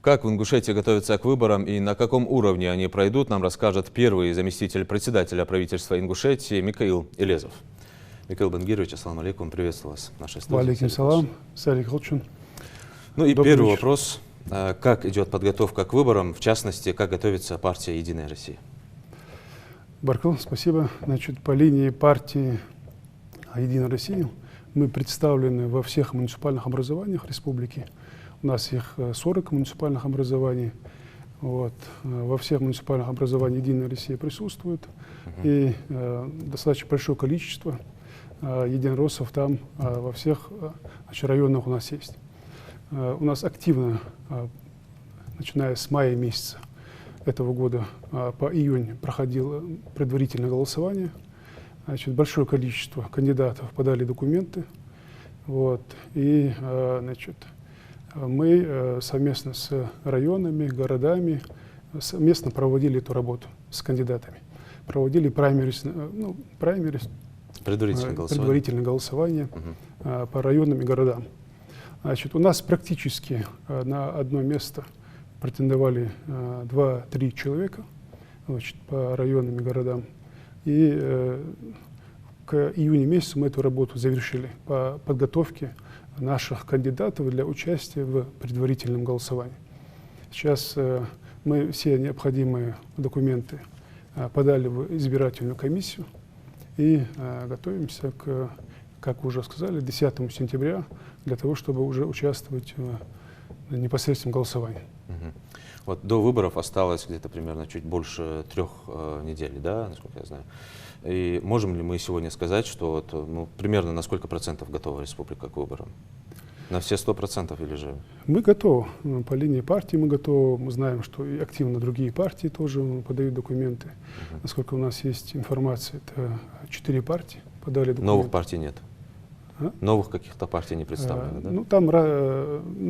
Как в Ингушетии готовятся к выборам и на каком уровне они пройдут, нам расскажет первый заместитель председателя правительства Ингушетии Микаил Элезов. Микаил Бангирович, ассаламу алейкум, приветствую вас в нашей студии. Валейкум салам, Салик Холчин. Ну и первый вопрос. Как идет подготовка к выборам, в частности, как готовится партия «Единая Россия»? Баркал, спасибо. Значит, по линии партии «Единая Россия» мы представлены во всех муниципальных образованиях республики. У нас их 40 муниципальных образований. Вот. Во всех муниципальных образованиях «Единая Россия» присутствует. И достаточно большое количество единороссов там во всех районах у нас есть. У нас активно, начиная с мая месяца этого года, по июнь проходило предварительное голосование. Значит, большое количество кандидатов подали документы. Вот. И значит, мы совместно с районами, городами совместно проводили эту работу с кандидатами. Проводили предварительное голосование по районам и городам. Значит, у нас практически на одно место претендовали 2-3 человека, значит, по районам и городам. И к июню месяцу мы эту работу завершили по подготовке наших кандидатов для участия в предварительном голосовании. Сейчас мы все необходимые документы подали в избирательную комиссию и готовимся к, как уже сказали, 10 сентября для того, чтобы уже участвовать в непосредственном голосовании. Вот до выборов осталось где-то примерно чуть больше 3 недель, да, насколько я знаю. И можем ли мы сегодня сказать, что вот, ну, примерно на сколько процентов готова республика к выборам? На все 100% или же? Мы готовы. По линии партии мы готовы. Мы знаем, что и активно другие партии тоже подают документы. Насколько у нас есть информация, это 4 партии подали документы. Новых партий нет? Новых каких-то партий не представлено, да? Ну, там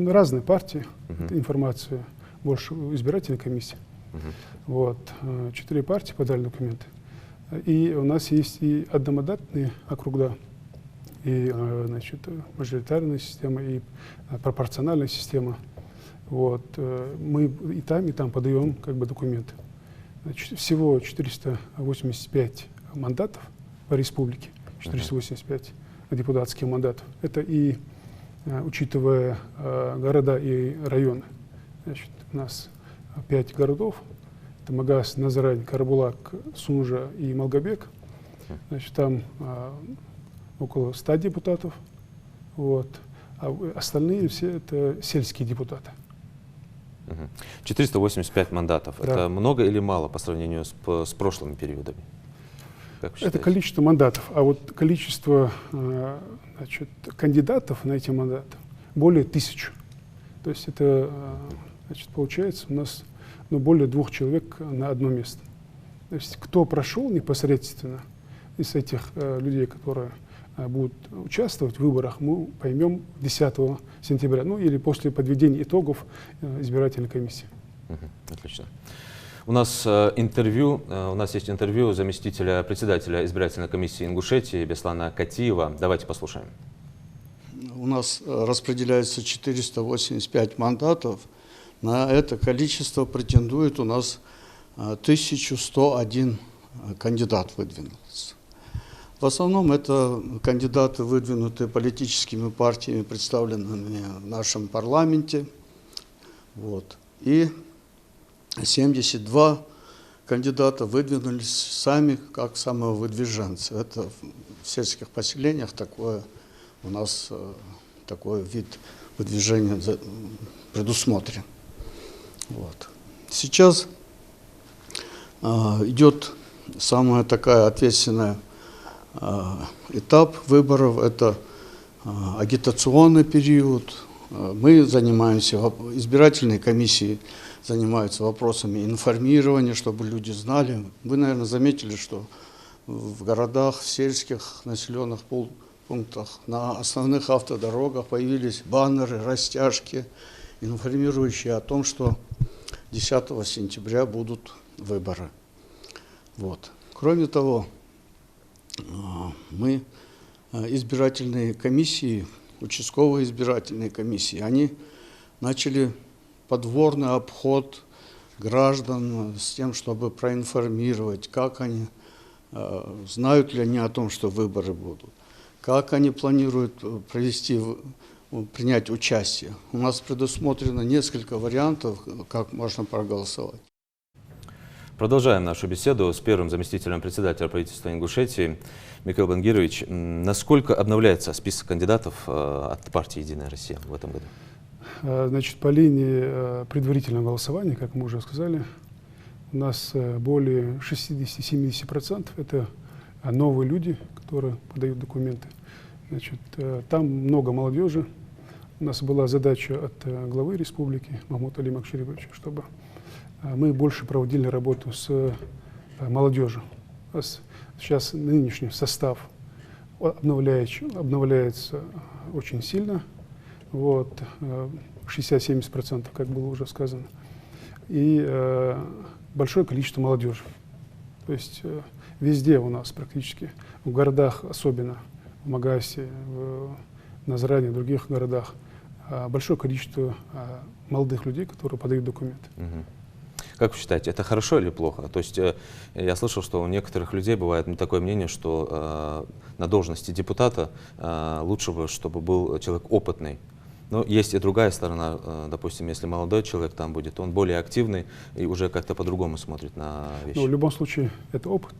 разные партии, информация больше избирательной комиссии. Вот. 4 партии подали документы. И у нас есть и одномандатные округа, и значит, мажоритарная система, и пропорциональная система. Вот. Мы и там подаем как бы документы. Значит, всего 485 мандатов по республике, 485 депутатских мандатов. Это и учитывая города и районы. Значит, у нас 5 городов. Это Магас, Назрань, Карабулак, Сунжа и Малгобек. Значит, там около 100 депутатов. Вот. А остальные все это сельские депутаты. 485 мандатов. Да. Это много или мало по сравнению с прошлыми периодами? Это количество мандатов. А вот количество значит, кандидатов на эти мандаты более 1000. То есть это значит, получается у нас более 2 человек на одно место. То есть кто прошел непосредственно из этих людей, которые будут участвовать в выборах, мы поймем 10 сентября, ну или после подведения итогов избирательной комиссии. Отлично. У нас есть интервью заместителя председателя избирательной комиссии Ингушетии Беслана Катиева. Давайте послушаем. У нас распределяется 485 мандатов. На это количество претендует у нас 1101 кандидат выдвинулся. В основном это кандидаты, выдвинутые политическими партиями, представленными в нашем парламенте. Вот. И 72 кандидата выдвинулись сами как самовыдвиженцы. Это в сельских поселениях такое у нас такой вид выдвижения предусмотрен. Вот. Сейчас идет самая такая ответственная этап выборов, это агитационный период. Мы занимаемся, избирательные комиссии занимаются вопросами информирования, чтобы люди знали. Вы, наверное, заметили, что в городах, в сельских населенных пунктах, на основных автодорогах появились баннеры, растяжки, информирующие о том, что 10 сентября будут выборы. Вот. Кроме того, мы избирательные комиссии, участковые избирательные комиссии, они начали подворный обход граждан с тем, чтобы проинформировать, как они, знают ли они о том, что выборы будут, как они планируют принять участие. У нас предусмотрено несколько вариантов, как можно проголосовать. Продолжаем нашу беседу с первым заместителем председателя правительства Ингушетии Микаил Бангирович. Насколько обновляется список кандидатов от партии «Единая Россия» в этом году? Значит, по линии предварительного голосования, как мы уже сказали, у нас более 60-70% это новые люди, которые подают документы. Значит, там много молодежи. У нас была задача от главы республики Махмута Алима Акшерибовича, чтобы мы больше проводили работу с молодежью. Сейчас нынешний состав обновляется очень сильно. Вот, 60-70%, как было уже сказано. И большое количество молодежи. То есть везде у нас практически, в городах особенно, в Магасе, в Назране, в других городах, большое количество молодых людей, которые подают документы. Как вы считаете, это хорошо или плохо? То есть я слышал, что у некоторых людей бывает такое мнение, что на должности депутата лучше бы, чтобы был человек опытный. Но есть и другая сторона, допустим, если молодой человек там будет, он более активный и уже как-то по-другому смотрит на вещи. Ну, в любом случае, это опыт.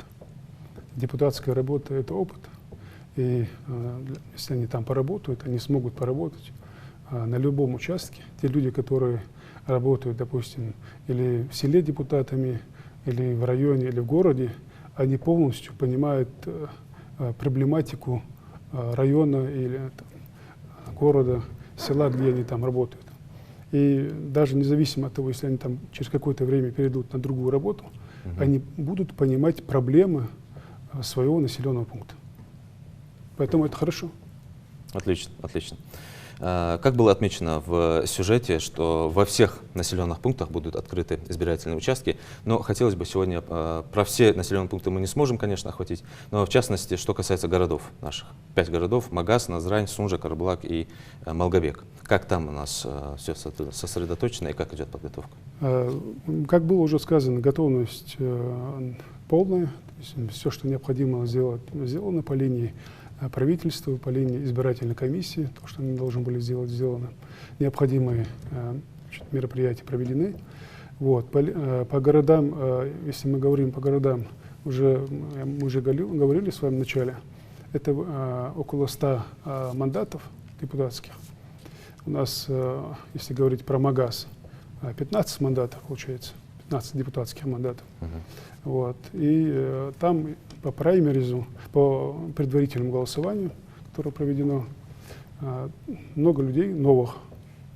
Депутатская работа – это опыт. И если они там поработают, они смогут поработать на любом участке. Те люди, которые работают, допустим, или в селе депутатами, или в районе, или в городе, они полностью понимают проблематику района или города, села, где они там работают. И даже независимо от того, если они там через какое-то время перейдут на другую работу, они будут понимать проблемы своего населенного пункта. Поэтому это хорошо. Отлично, отлично. Как было отмечено в сюжете, что во всех населенных пунктах будут открыты избирательные участки, но хотелось бы сегодня, про все населенные пункты мы не сможем, конечно, охватить, но в частности, что касается городов наших. 5 городов: Магас, Назрань, Сунжа, Карабулак и Малгобек. Как там у нас все сосредоточено и как идет подготовка? Как было уже сказано, готовность полная. Все, что необходимо сделать, сделано по линии правительства, по линии избирательной комиссии. То, что они должны были сделать, сделано. Необходимые мероприятия проведены. Вот. По городам, если мы говорим по городам, мы уже говорили с вами в начале, это около 100 мандатов депутатских. У нас, если говорить про Магас, 15 мандатов получается, 15 депутатских мандатов. Вот. И там по праймеризу, по предварительному голосованию, которое проведено, много людей новых,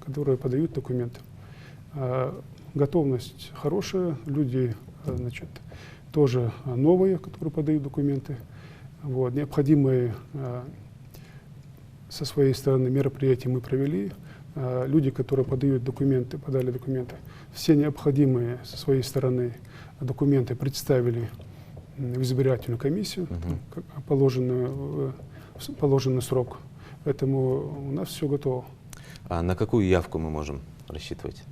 которые подают документы. Готовность хорошая, люди, значит, тоже новые, которые подают документы. Вот. Необходимые со своей стороны мероприятия мы провели. Люди, которые подают документы, подали документы, все необходимые со своей стороны документы представили в избирательную комиссию, положенный срок. Поэтому у нас все готово. А на какую явку мы можем рассчитывать?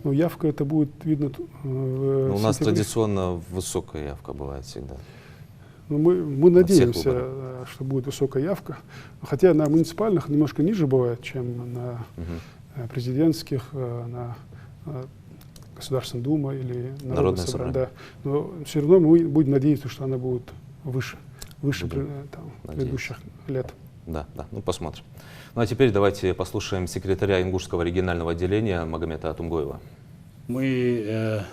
Ну, явка это будет видно у нас традиционно высокая явка бывает всегда. Ну, мы надеемся, что будет высокая явка. Хотя на муниципальных немножко ниже бывает, чем на президентских, на Государственной Думы или Народное собрание. Да. Но все равно мы будем надеяться, что она будет выше предыдущих лет. Да, да, ну посмотрим. Ну а теперь давайте послушаем секретаря Ингушского регионального отделения Магомета Атумгоева. Мы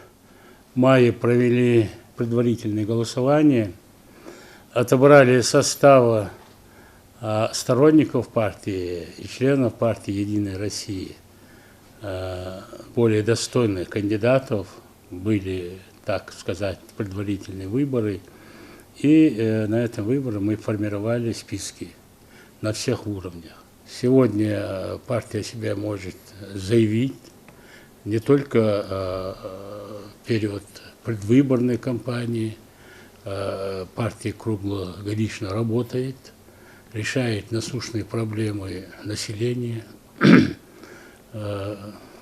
в мае провели предварительное голосование, отобрали из состава сторонников партии и членов партии «Единая Россия» более достойных кандидатов. Были, так сказать, предварительные выборы. И на этом выборе мы формировали списки на всех уровнях. Сегодня партия себя может заявить не только в период предвыборной кампании. Партия круглогодично работает, решает насущные проблемы населения.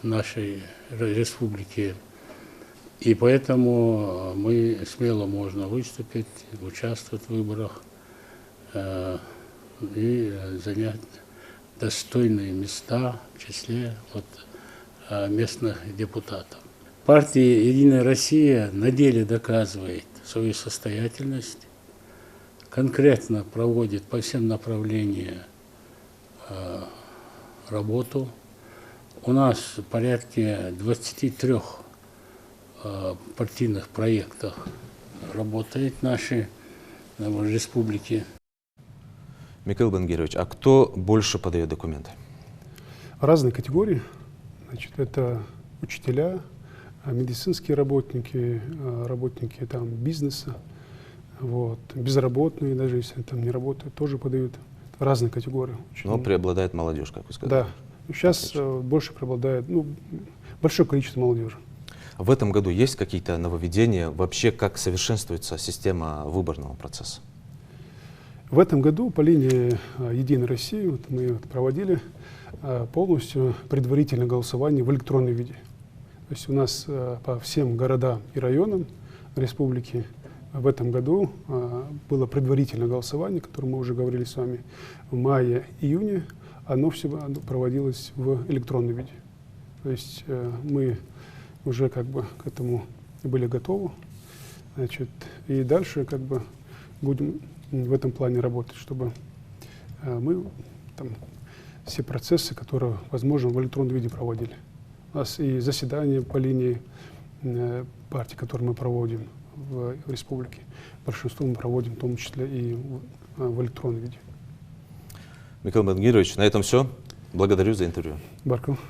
нашей республики. И поэтому мы смело можно выступить, участвовать в выборах и занять достойные места в числе местных депутатов. Партия «Единая Россия» на деле доказывает свою состоятельность, конкретно проводит по всем направлениям работу. У нас порядка 23 партийных проектах работает в нашей республике. Михаил Бангирович, а кто больше подает документы? Разные категории. Значит, это учителя, медицинские работники, работники там, бизнеса, вот, безработные, даже если там не работают, тоже подают. Разные категории. Но преобладает молодежь, как вы сказали. Да. Сейчас больше преобладает, большое количество молодежи. В этом году есть какие-то нововведения? Вообще, как совершенствуется система выборного процесса? В этом году по линии «Единой России» мы проводили полностью предварительное голосование в электронном виде. То есть у нас по всем городам и районам республики в этом году было предварительное голосование, о котором мы уже говорили с вами в мае-июне. Оно все проводилось в электронном виде. То есть мы уже как бы к этому были готовы. Значит, и дальше как бы будем в этом плане работать, чтобы мы там, все процессы, которые возможно в электронном виде проводили. У нас и заседания по линии партии, которые мы проводим в республике, большинство мы проводим в том числе и в электронном виде. Михаил Бангирович, на этом все. Благодарю за интервью. Барков.